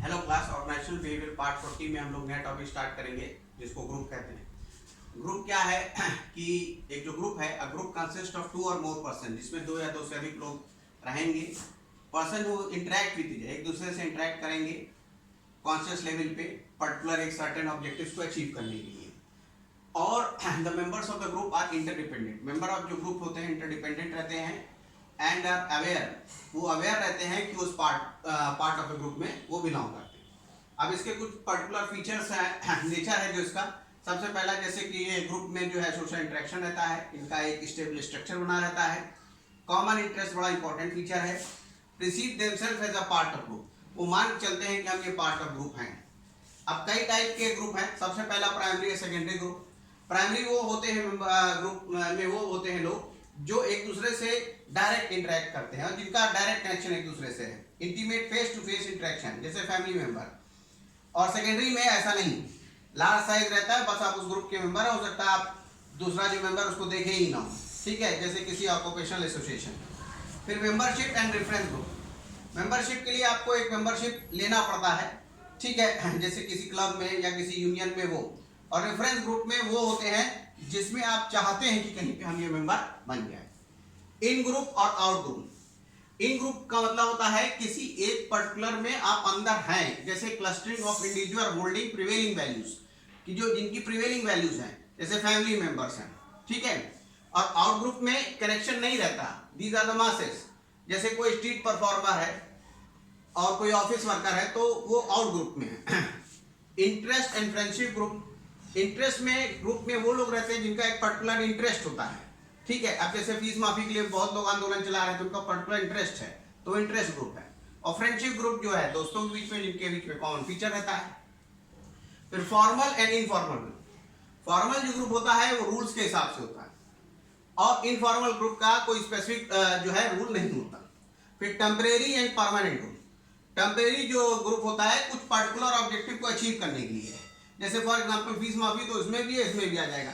Hello class, organisational behaviour part 40 में हम लोग नया टॉपिक स्टार्ट करेंगे जिसको ग्रुप कहते हैं। ग्रुप क्या है कि एक जो ग्रुप है, अ ग्रुप कंसिस्ट ऑफ 2 और मोर पर्सन, जिसमें 2 या 2 से अधिक लोग रहेंगे। पर्सन वो इंटरेक्ट विद एक दूसरे से इंटरेक्ट करेंगे कॉन्शियस लेवल पे पर्टिकुलर एक सर्टेन ऑब्जेक्टिव्स को अचीव करने के लिए। और the members of the group are interdependent. Member of जो ग्रुप होते हैं इंटरडिपेंडेंट रहते हैं एंड आर अवेयर, वो अवेयर रहते हैं कि उस पार्ट ऑफ द ग्रुप में वो बिलोंग करते हैं। अब इसके कुछ पर्टिकुलर फीचर्स हैं, नेचर है जो इसका। सबसे पहला, जैसे कि ये ग्रुप में जो है सोशल इंटरेक्शन रहता है, इनका एक स्टेबल स्ट्रक्चर बना रहता है। कॉमन इंटरेस्ट बड़ा इंपॉर्टेंट फीचर है। Receive themselves as a part of group, वो मान के चलते हैं कि हम ये पार्ट ऑफ ग्रुप हैं। अब कई टाइप के ग्रुप हैं। सबसे पहला प्राइमरी या सेकेंडरी ग्रुप। प्राइमरी वो होते हैं ग्रुप में वो होते हैं लोग जो एक दूसरे से डायरेक्ट इंटरेक्ट करते हैं और जिनका डायरेक्ट कनेक्शन एक दूसरे से है, intimate face to face interaction, जैसे फैमिली मेंबर। और सेकेंडरी में ऐसा नहीं, लार्ज साइज रहता है, बस आप उस ग्रुप के मेंबर हो सकता है आप दूसरा जो मेंबर उसको देखे ही ना हो, ठीक है, जैसे किसी ऑक्यूपेशनल एसोसिएशन। फिर membership and reference group. Membership के लिए आपको एक मेंबरशिप लेना पड़ता है, ठीक है, जैसे किसी क्लब में या किसी यूनियन में वो। और रेफरेंस ग्रुप में वो होते हैं जिसमें आप चाहते हैं कि कहीं पे हम ये मेंबर बन जाए। इन ग्रुप और आउट ग्रुप। इन ग्रुप का मतलब होता है किसी एक पर्टिकुलर में आप अंदर हैं, जैसे clustering of individual holding prevailing values, कि जो जिनकी प्रिवेलिंग वैल्यूज हैं, जैसे फैमिली मेंबर्स हैं, ठीक है। और आउट ग्रुप में कनेक्शन नहीं रहता, दीज आर द मासेस। जैसे कोई स्ट्रीट परफॉर्मर है और कोई ऑफिस वर्कर है तो वो आउट ग्रुप में है। Interest and friendship group. Interest में ग्रुप में वो लोग रहते हैं जिनका एक पर्टिकुलर इंटरेस्ट होता है, ठीक है। अब जैसे फीस माफी के लिए बहुत लोग आंदोलन चला रहे हैं तो उनका पर्टिकुलर इंटरेस्ट है, तो इंटरेस्ट ग्रुप है। और फ्रेंडशिप ग्रुप जो है दोस्तों के बीच में, जिनके बीच में कॉमन फीचर रहता है। फिर formal and informal group. Formal जो ग्रुप होता है वो रूल्स के हिसाब से होता है और इनफॉर्मल ग्रुप का कोई स्पेसिफिक जो है रूल नहीं होता। फिर temporary and permanent group. Temporary जो ग्रुप होता है कुछ पर्टिकुलर ऑब्जेक्टिव को अचीव करने के लिए है, जैसे फॉर एग्जांपल फीस माफी तो इसमें भी है इसमें भी आ जाएगा,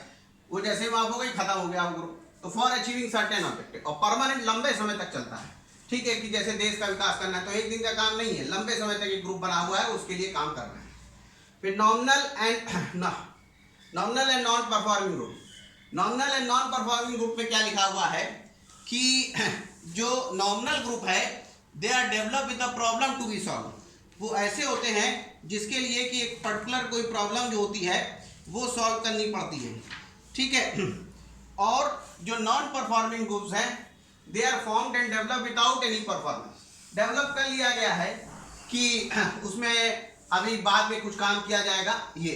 वो जैसे माफ हो गई खत्म हो गया वो ग्रुप, तो फॉर अचीविंग सर्टेन ऑब्जेक्टिव। और परमानेंट लंबे समय तक चलता है, ठीक है, कि जैसे देश का विकास करना है तो एक दिन का काम नहीं है, लंबे समय तक एक ग्रुप बना हुआ है, उसके लिए काम करना है। फिर nominal and non performing group. Nominal and non performing group में क्या लिखा हुआ है कि जो नॉमिनल ग्रुप है they are develop with a problem to be solve. वो ऐसे होते हैं जिसके लिए कि एक पर्टिकुलर कोई प्रॉब्लम जो होती है वो सॉल्व करनी पड़ती है, ठीक है। और जो नॉन परफॉर्मिंग ग्रुप्स हैं they are formed and develop without any performance. Develop कर लिया गया है कि उसमें अभी बाद में कुछ काम किया जाएगा ये,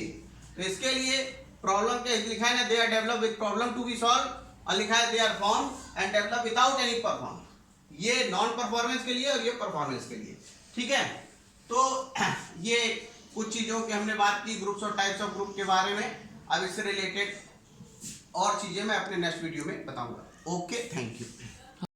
तो इसके लिए प्रॉब्लम के लिखा है ना, they are develop with problem to be solve, और लिखा है they are formed and develop without any performance. ये नॉन परफॉर्मेंस के लिए और ये परफॉर्मेंस के लिए, ठीक है। तो ये कुछ चीज़ों की हमने बात की ग्रुप्स और टाइप्स ऑफ ग्रुप के बारे में। अब इससे रिलेटेड और चीज़ें मैं अपने नेक्स्ट वीडियो में बताऊंगा। Okay, thank you.